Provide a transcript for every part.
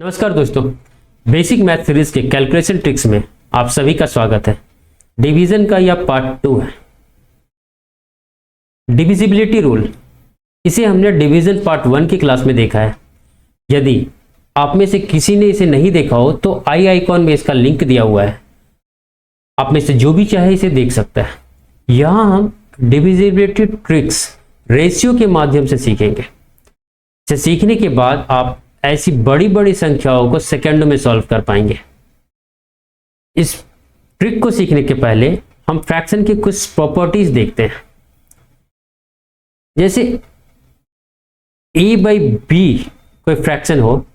नमस्कार दोस्तों, basic math series के कैलकुलेशन ट्रिक्स में आप सभी का स्वागत है। डिवीजन का यह पार्ट 2 है। डिविजिबिलिटी रूल, इसे हमने डिवीजन पार्ट 1 की क्लास में देखा है। यदि आप में से किसी ने इसे नहीं देखा हो तो आई आइकॉन में इसका लिंक दिया हुआ है, आप में से जो भी चाहे इसे देख सकता है। यहां हम डिविजिबिलिटी ट्रिक्स रेशियो के माध्यम से सीखेंगे। इसे सीखने के बाद आप ऐसी बड़ी बड़ी संख्याओं को सेकंडों में सॉल्व कर पाएंगे। इस ट्रिक को सीखने के पहले हम फ्रैक्शन की कुछ प्रॉपर्टीज देखते हैं। जैसे a/b कोई फ्रैक्शन हो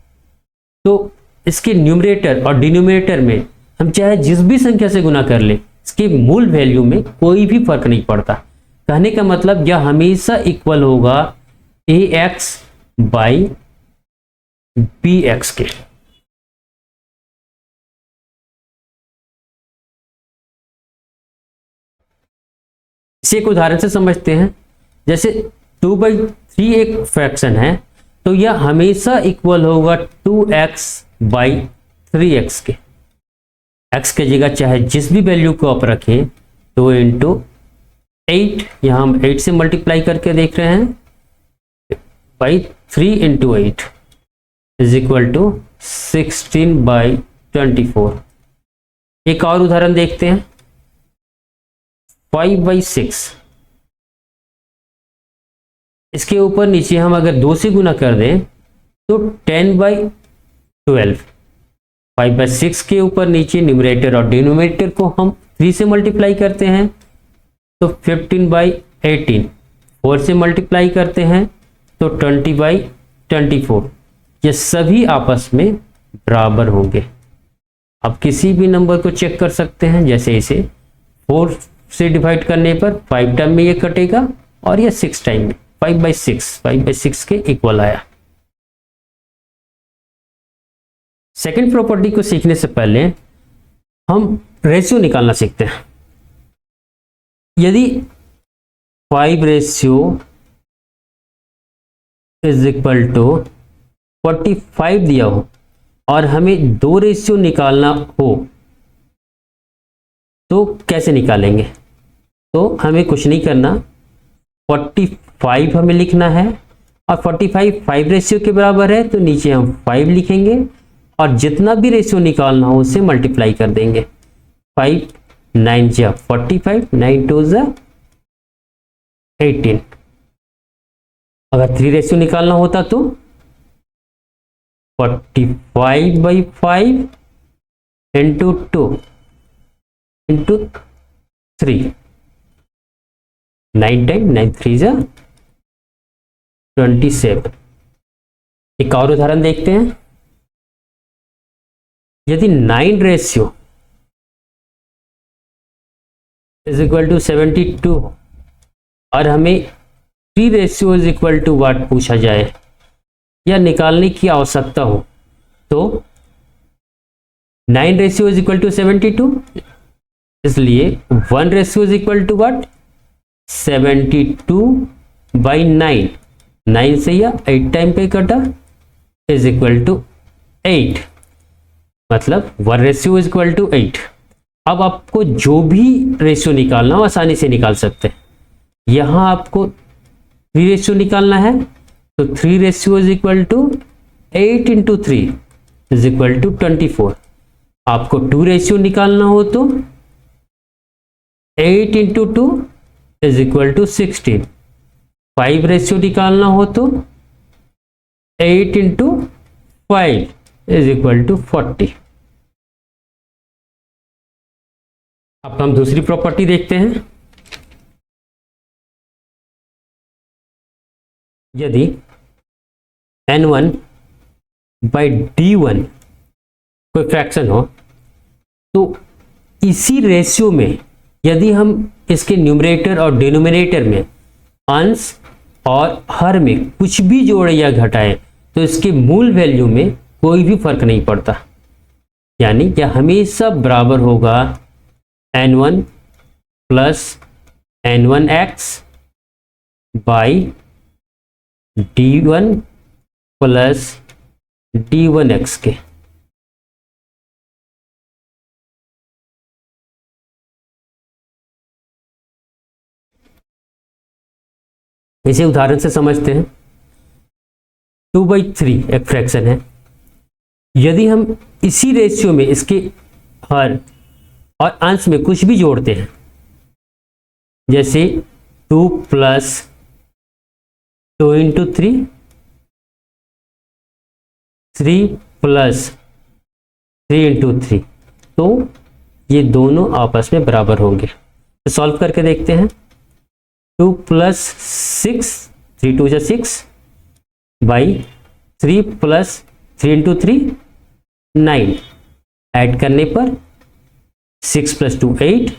तो इसके न्यूमरेटर और डिनोमिनेटर में हम चाहे जिस भी संख्या से गुना कर ले, इसके मूल वैल्यू में कोई भी फर्क नहीं पड़ता। कहने का मतलब यह हमेशा इक्वल होगा ax बाई bx के। इसे एक उदाहरण से समझते हैं। जैसे 2/3 एक फ्रैक्शन है तो यह हमेशा इक्वल होगा 2x बाई 3x के। x की जगह चाहे जिस भी वैल्यू को आप रखें 2 इंटू 8, यहां हम 8 से मल्टीप्लाई करके देख रहे हैं, by 3 into 8 is equal to 16/24। एक और उदाहरण देखते हैं, 5/6। इसके ऊपर नीचे हम अगर 2 से गुना कर दें तो 10/12। 5/6 के ऊपर नीचे न्यूमरेटर और डिनोमिनेटर को हम 3 से मल्टीप्लाई करते हैं तो 15/18। 4 से मल्टीप्लाई करते हैं तो 20/24। ये सभी आपस में बराबर होंगे। आप किसी भी नंबर को चेक कर सकते हैं। जैसे इसे 4 से डिवाइड करने पर 5 टाइम में ये कटेगा और ये 6 टाइम में 5/6 के इक्वल आया। सेकंड प्रॉपर्टी को सीखने से पहले हम रेशियो निकालना सीखते हैं। यदि 5 इज इक्वल टू 45 दिया हो और हमें 2 रेशियो निकालना हो तो कैसे निकालेंगे? तो हमें कुछ नहीं करना, 45 हमें लिखना है और 45 5 रेशियो के बराबर है तो नीचे हम 5 लिखेंगे और जितना भी रेशियो निकालना हो उसे मल्टीप्लाई कर देंगे। 5 9 जा 45, 9 2 जा 18। अगर 3 रेशियो निकालना होता तो 45/5 इंटू 2 इंटू 3, 9 टाइम 9 3 जा 27। एक और उदाहरण देखते हैं। यदि 9 रेशियो इज इक्वल टू 72 और हमें 3 ratio is equal to what पूछा जाए या निकालने की आवश्यकता हो तो 9 रेशियो इज इक्वल टू 72, इसलिए 1 ratio is equal to what 72/9। 9 से या 8 टाइम पे कटा इज इक्वल टू 8, मतलब 1 रेशियो इज इक्वल टू 8। अब आपको जो भी रेशियो निकालना हो आसानी से निकाल सकते हैं। यहां आपको 3 रेशियो निकालना है तो 3 ratio is equal to 8 into 3 is equal to 24। आपको 2 रेशियो निकालना हो तो 8 into 2 is equal to 16। 5 ratio निकालना हो तो 8 इंटू 5 इज इक्वल टू 40। अब हम दूसरी प्रॉपर्टी देखते हैं। यदि n1/d1 कोई फ्रैक्शन हो तो इसी रेशियो में यदि हम इसके न्यूमरेटर और डिनोमिनेटर में अंश और हर में कुछ भी जोड़े या घटाएं तो इसके मूल वैल्यू में कोई भी फर्क नहीं पड़ता। यानी यह हमेशा बराबर होगा n1 plus n1x by d1 plus d1x के। इसे उदाहरण से समझते हैं। 2/3 एक फ्रैक्शन है। यदि हम इसी रेशियो में इसके हर और अंश में कुछ भी जोड़ते हैं, जैसे 2 + 2 × 3, 3 + 3 × 3, तो ये दोनों आपस में बराबर होंगे। तो सॉल्व करके देखते हैं। 2 + 6, 3 × 2 = 6 बाई 3 + 3 × 3 9, ऐड करने पर 6 + 2 8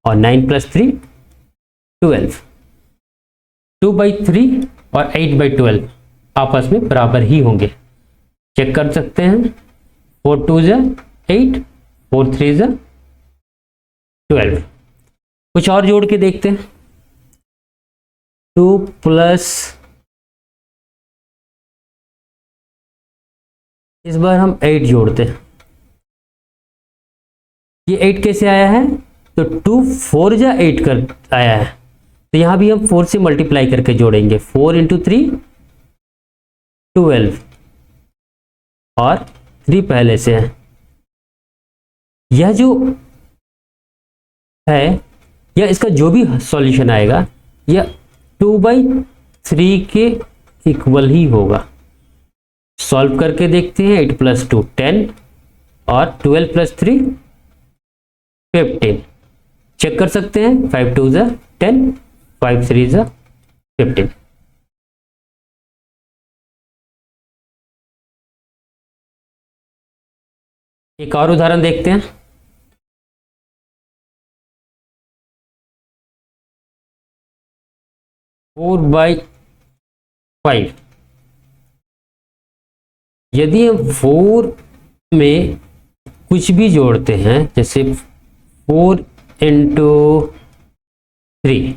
और 9 + 3 12। 2/3 और 8/12 आपस में बराबर ही होंगे। चेक कर सकते हैं। 4 × 2 = 8, 4 × 3 = 12। कुछ और जोड़ के देखते हैं। 2 + इस बार हम 8 जोड़ते हैं। ये 8 कैसे आया है? तो 2 4 × 8 कर आया है। तो यहां भी हम 4 से मल्टीप्लाई करके जोड़ेंगे। 4 × 3 12 और 3 पहले से है। यह जो है, या इसका जो भी सॉल्यूशन आएगा, यह 2/3 के इक्वल ही होगा। सॉल्व करके देखते हैं। 8 + 2 10 और 12 + 3 15। चेक कर सकते हैं। 5 × 2 = 10, 5 × 3 = 15। एक और उदाहरण देखते हैं। Four by 5। यदि हम 4 में कुछ भी जोड़ते हैं, जैसे 4 × 3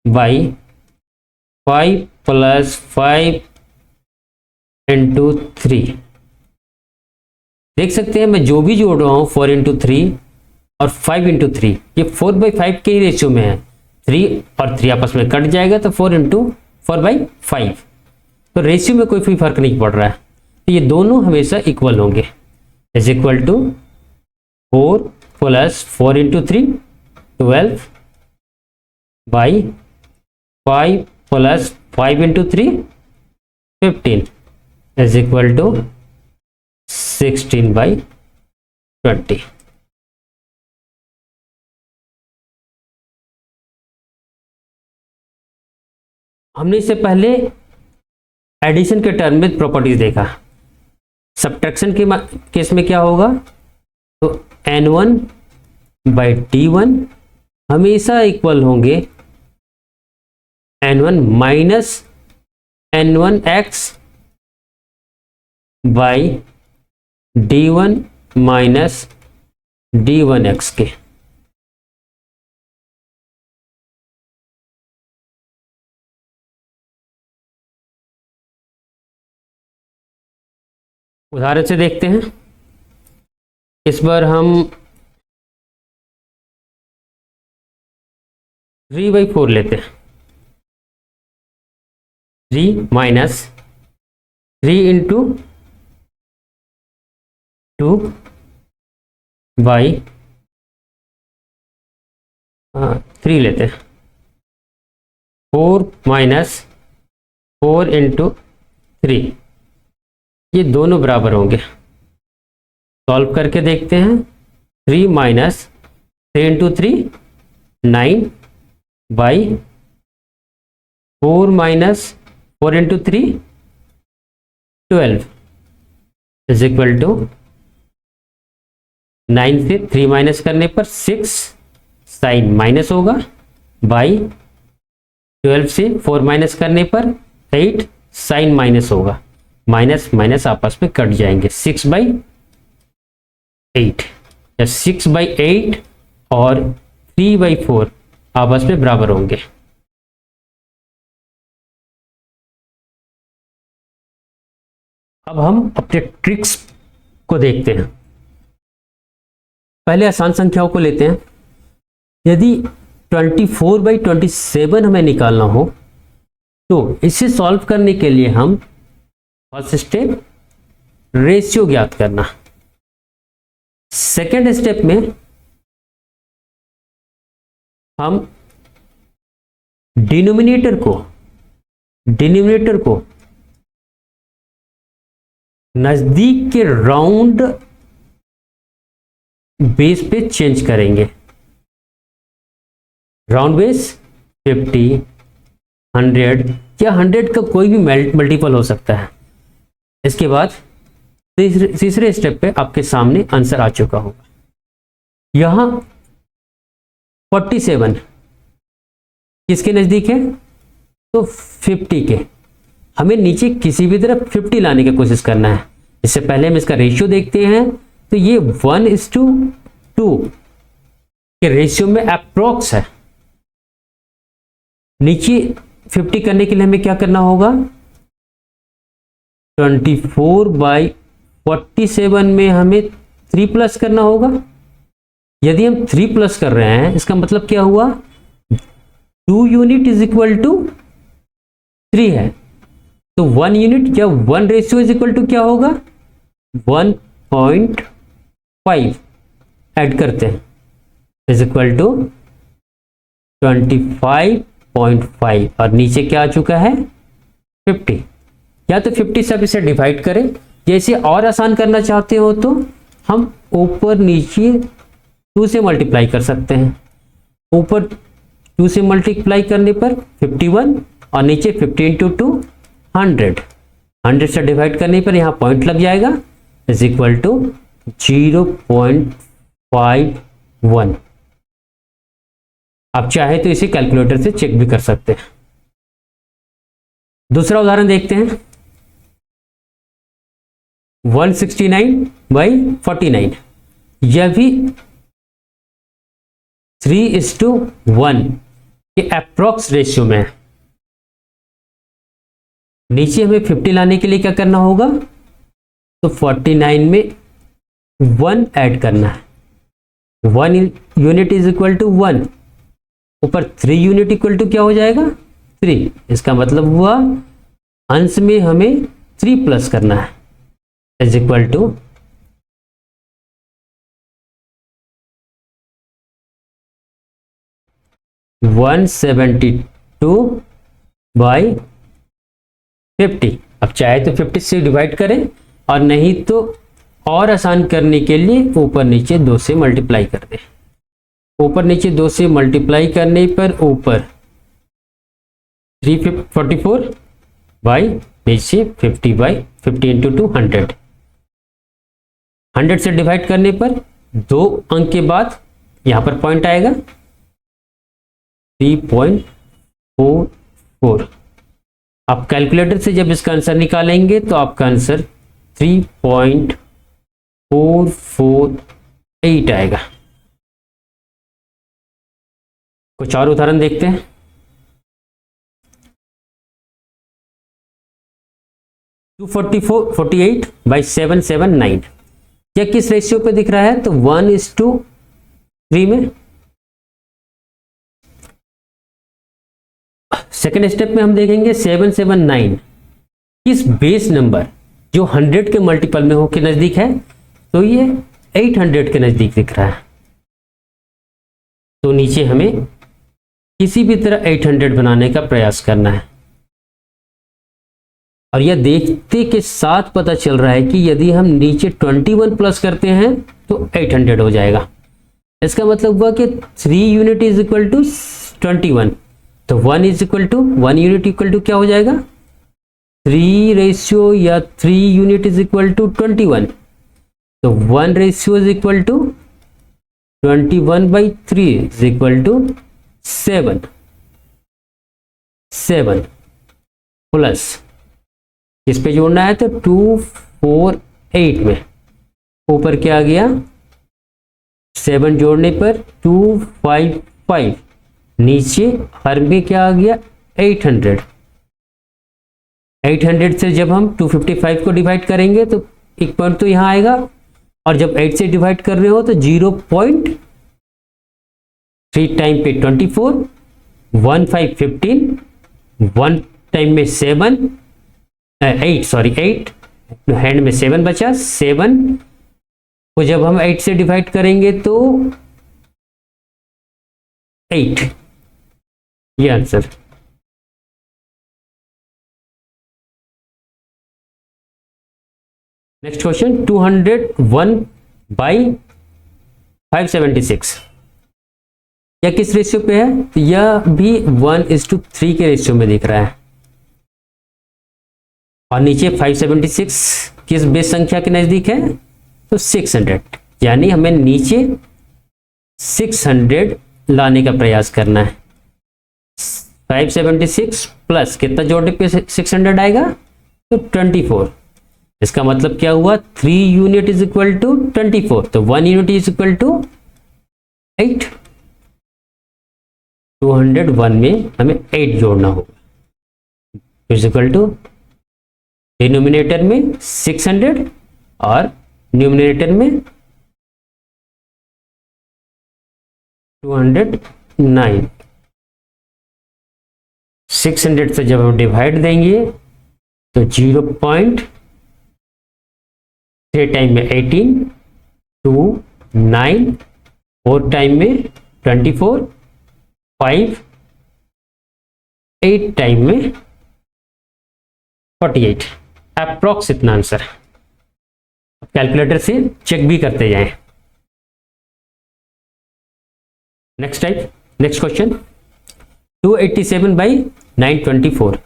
बाई 5 + 5 × 3, देख सकते हैं मैं जो भी जोड़ रहा हूं 4 × 3 और 5 × 3, ये 4/5 के ही रेशियो में है। 3 और 3 आपस में कट जाएगा तो 4 × 4/5, तो रेशियो में कोई भी फर्क नहीं पड़ रहा है। तो ये दोनों हमेशा इक्वल होंगे। Is equal to 4 + 4 × 3 12 by 5 + 5 × 3 15 is equal to 16/20। हमने इससे पहले एडिशन के टर्म में प्रॉपर्टीज देखा। सब्ट्रैक्शन के केस में क्या होगा? तो n1/d1 हमेशा इक्वल होंगे n1 - n1x by d1 - d1x के। उदाहरण से देखते हैं। इस बार हम 3/4 लेते हैं। 3 - 3 × 2 बाई 3 लेते हैं। 4 - 4 × 3, ये दोनों बराबर होंगे। सॉल्व करके देखते हैं। 3 - 3 × 3 9 बाई 4 - 4 × 3 12 इज इक्वल टू 9 से 3 माइनस करने पर 6 साइन माइनस होगा, बाई 12 से 4 माइनस करने पर 8 साइन माइनस होगा। माइनस माइनस आपस में कट जाएंगे। 6/8 या 6/8 और 3/4 आपस में बराबर होंगे। अब हम अपने ट्रिक्स को देखते हैं। पहले आसान संख्याओं को लेते हैं। यदि 24/27 हमें निकालना हो तो इसे सॉल्व करने के लिए हम फर्स्ट स्टेप रेशियो ज्ञात करना, सेकेंड स्टेप में हम डिनोमिनेटर को नजदीक के राउंड बेस पे चेंज करेंगे। राउंड बेस 50, 100 या 100 का कोई भी मल्टीपल हो सकता है। इसके बाद तीसरे स्टेप पे आपके सामने आंसर आ चुका होगा। यहां 47 किसके नजदीक है? तो 50 के। हमें नीचे किसी भी तरफ 50 लाने की कोशिश करना है। इससे पहले हम इसका रेशियो देखते हैं। तो ये 1:2 के रेशियो में अप्रोक्स है। नीचे 50 करने के लिए हमें क्या करना होगा? 24/47 में हमें 3 प्लस करना होगा। यदि हम 3 प्लस कर रहे हैं, इसका मतलब क्या हुआ? 2 यूनिट इज इक्वल टू 3 है। तो 1 यूनिट या 1 रेशियो इज इक्वल टू क्या होगा? 1.5 ऐड करते हैं इज इक्वल टू 25.5 और नीचे क्या आ चुका है? 50। या तो 50 से आप इसे डिवाइड करें, या इसे और आसान करना चाहते हो तो हम ऊपर नीचे 2 से मल्टीप्लाई कर सकते हैं। ऊपर 2 से मल्टीप्लाई करने पर 51 और नीचे 50 इंटू 2 100। 100 से डिवाइड करने पर यहाँ पॉइंट लग जाएगा इज इक्वल टू 0.51। आप चाहे तो इसे कैलकुलेटर से चेक भी कर सकते हैं। दूसरा उदाहरण देखते हैं। 169/49 यह भी 3:1 के अप्रोक्स रेशियो में है। नीचे हमें 50 लाने के लिए क्या करना होगा? तो 49 में 1 ऐड करना है। 1 यूनिट इज इक्वल टू 1, ऊपर 3 यूनिट इक्वल टू क्या हो जाएगा? 3। इसका मतलब हुआ अंश में हमें 3 प्लस करना है इज इक्वल टू 172/50। अब चाहे तो 50 से डिवाइड करें और नहीं तो और आसान करने के लिए ऊपर नीचे 2 से मल्टीप्लाई कर दें। ऊपर नीचे 2 से मल्टीप्लाई करने पर ऊपर 344 बाई नीचे 50/50 इंटू 2 100। 100 से डिवाइड करने पर 2 अंक के बाद यहां पर पॉइंट आएगा 3.44। आप कैलकुलेटर से जब इसका आंसर निकालेंगे तो आपका आंसर 3.448 आएगा। कुछ और उदाहरण देखते हैं। 248/779 यह किस रेशियो पे दिख रहा है? तो 1:3 में। सेकेंड स्टेप में हम देखेंगे 779 किस बेस नंबर जो 100 के मल्टीपल में हो के नजदीक है? तो ये 800 के नजदीक दिख रहा है। तो नीचे हमें किसी भी तरह 800 बनाने का प्रयास करना है। और यह देखते के साथ पता चल रहा है कि यदि हम नीचे 21 प्लस करते हैं तो 800 हो जाएगा। इसका मतलब हुआ कि 3 यूनिट इज इक्वल टू 21। तो 1 is equal to 1 unit equal to क्या हो जाएगा? 3 रेशियो या 3 यूनिट इज इक्वल टू 21। तो 1 ratio is equal to 21/3 is equal to 7 plus इस पे जोड़ना है तो 248 में ऊपर क्या आ गया? 7 जोड़ने पर 255। नीचे हर में क्या आ गया? 800। 800 से जब हम 255 को डिवाइड करेंगे तो एक पॉइंट तो यहाँ आएगा, और जब 8 से डिवाइड कर रहे हो तो 0.3 टाइम पे 24, 1 5 15, 1 टाइम में 7 8 सॉरी 8, हैंड में 7 बचा, 7 को जब हम 8 से डिवाइड करेंगे तो 8, ये आंसर। नेक्स्ट क्वेश्चन 201 बाई 576, यह किस रेशियो पे है? तो यह भी 1:3 के रेशियो में दिख रहा है, और नीचे 576 किस बेस संख्या के नजदीक है? तो 600, यानी हमें नीचे 600 लाने का प्रयास करना है। 576 प्लस कितना जोड़ने पे 600 आएगा? तो 24। इसका मतलब क्या हुआ? 3 यूनिट इज इक्वल टू 24, तो 1 यूनिट इज इक्वल टू 8। 201 में हमें 8 जोड़ना होगा, इज इक्वल टू डिनोमिनेटर में 600 और न्यूमिनेटर में 209। 600 से जब हम डिवाइड देंगे तो 0.3 टाइम में 18, 2 9, 4 टाइम में 24, 5 8 टाइम में 48, अप्रॉक्स इतना आंसर। कैलकुलेटर से चेक भी करते जाएं। नेक्स्ट क्वेश्चन 287 बाई 924,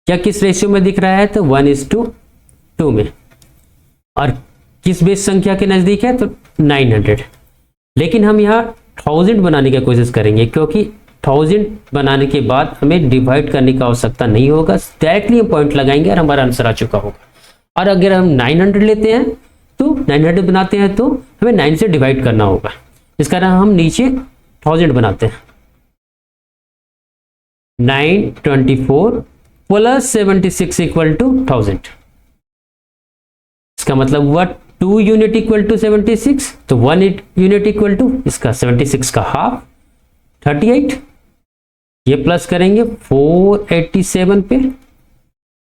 क्या किस रेशियो में दिख रहा है? तो 1:2 में, और किस बेस संख्या के नजदीक है? तो 900। लेकिन हम यहाँ 1000 बनाने की कोशिश करेंगे, क्योंकि 1000 बनाने के बाद हमें डिवाइड करने की आवश्यकता नहीं होगा, डायरेक्टली हम पॉइंट लगाएंगे और हमारा आंसर आ चुका होगा। और अगर हम 900 लेते हैं तो 900 बनाते हैं तो हमें 9 से डिवाइड करना होगा, इस कारण हम नीचे 1000 बनाते हैं। 924 प्लस 76 इक्वल टू 1000, इसका मतलब हुआ 2 यूनिट इक्वल टू 76, तो 1 यूनिट इक्वल टू इसका 76 का हाफ 38। ये प्लस करेंगे 487 पे,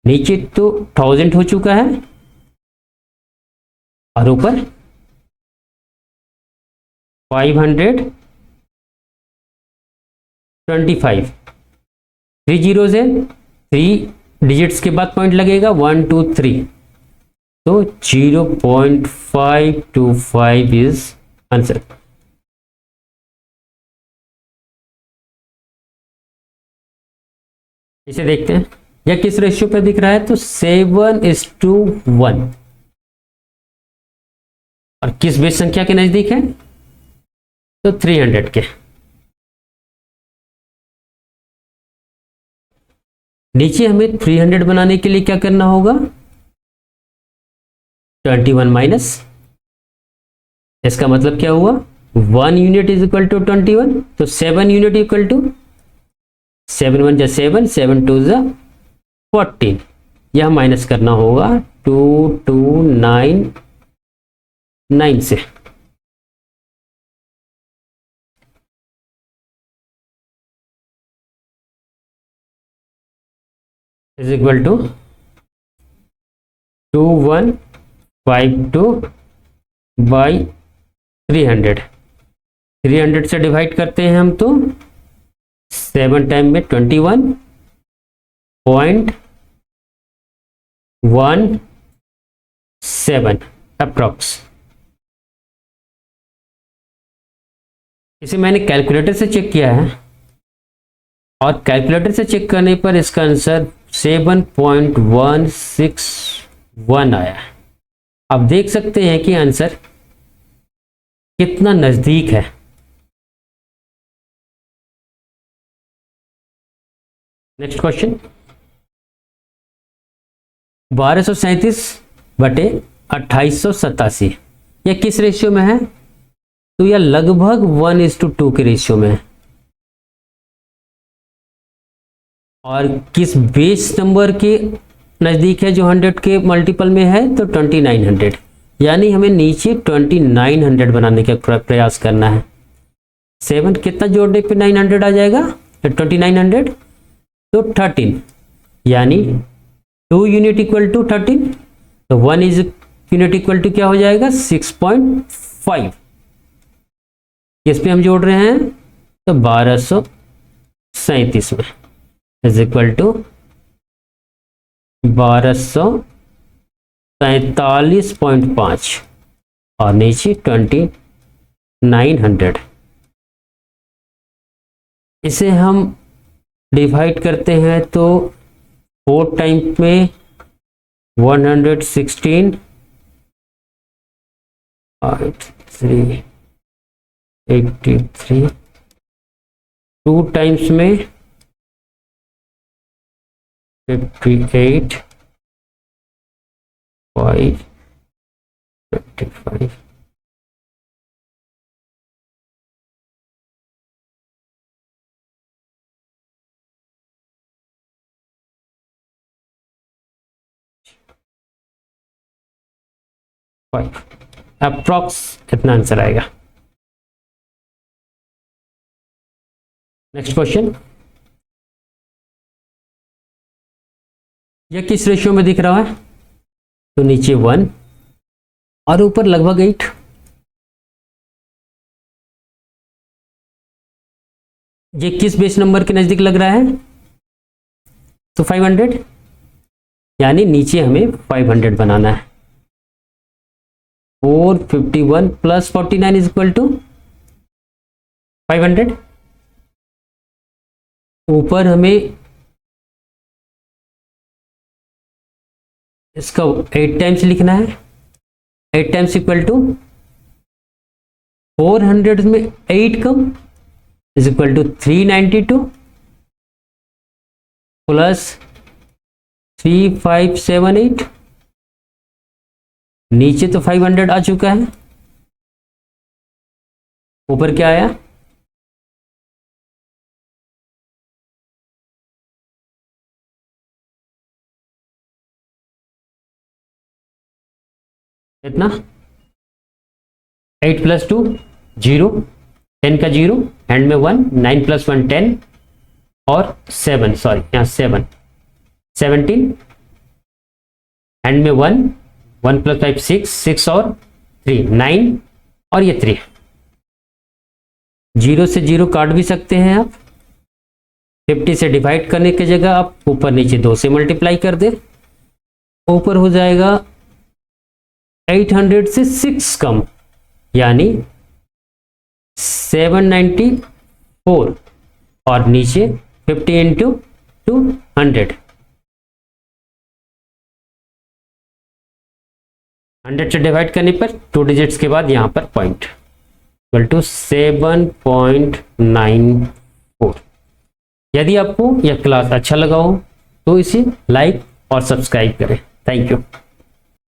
नीचे तो 1000 हो चुका है और ऊपर 525, 3 जीरोज है, 3 डिजिट्स के बाद पॉइंट लगेगा 1 2 3, तो 0.525 इज आंसर। इसे देखते हैं, यह किस रेशियो पे दिख रहा है? तो 7:1, और किस बेस संख्या के नजदीक है? तो 300 के। नीचे हमें 300 बनाने के लिए क्या करना होगा? 21 माइनस, इसका मतलब क्या हुआ? 1 यूनिट इज इक्वल टू 21, तो 7 यूनिट इक्वल टू 7 1 जा 7, 7 2 जा 14, यह माइनस करना होगा 2299 से। Is equal to 2152 by 300। 300 से डिवाइड करते हैं हम तो 7 टाइम में 21.17 अप्रॉक्स। इसे मैंने कैलकुलेटर से चेक किया है, और कैलकुलेटर से चेक करने पर इसका आंसर 7.161 आया है। आप देख सकते हैं कि आंसर कितना नजदीक है। नेक्स्ट क्वेश्चन 1237 बटे 2887, यह किस रेशियो में है? तो यह लगभग 1:2 के रेशियो में है, और किस बेस नंबर के नज़दीक है जो 100 के मल्टीपल में है तो 2900, यानी हमें नीचे 2900 बनाने का प्रयास करना है। 7 कितना जोड़ने पे 900 आ जाएगा, 2900 तो 13, यानी 2 यूनिट इक्वल टू 13, तो 1 इज यूनिट इक्वल टू क्या हो जाएगा 6.5। इस पे हम जोड़ रहे हैं तो 1237 में इज इक्वल टू 1247.5 और नीचे 2900। इसे हम डिवाइड करते हैं तो 4 टाइम में 116 383, 2 टाइम्स में 58 5 55, अप्रॉक्स इतना आंसर आएगा। नेक्स्ट क्वेश्चन, यह किस रेशियो में दिख रहा है, तो नीचे 1 और ऊपर लगभग 8। ये किस बेस नंबर के नजदीक लग रहा है, तो 500, यानी नीचे हमें 500 बनाना है। 451 प्लस 49 इज इक्वल टू 500। ऊपर हमें इसका 8 टाइम्स लिखना है। 8 टाइम्स इक्वल टू 400 में 8 come is equal to 392 plus 3578। नीचे तो 500 आ चुका है, ऊपर क्या आया, इतना 8 प्लस 2 0, 10 का 0, एंड में 1, 9 प्लस 1 10 और 7, सॉरी यहाँ 7 17, एंड में 1, 1 प्लस 5 6, 6 और 3 9 और ये 3। 0 से 0 काट भी सकते हैं आप। 50 से डिवाइड करने की जगह आप ऊपर नीचे 2 से मल्टीप्लाई कर दे, ऊपर हो जाएगा 800 से 6 कम, यानी 794 और नीचे 50 इंटू 200। 100 से डिवाइड करने पर 2 डिजिट्स के बाद यहां पर पॉइंट इक्वल टू 7.94। यदि आपको यह क्लास अच्छा लगा हो तो इसे लाइक और सब्सक्राइब करें। Thank you.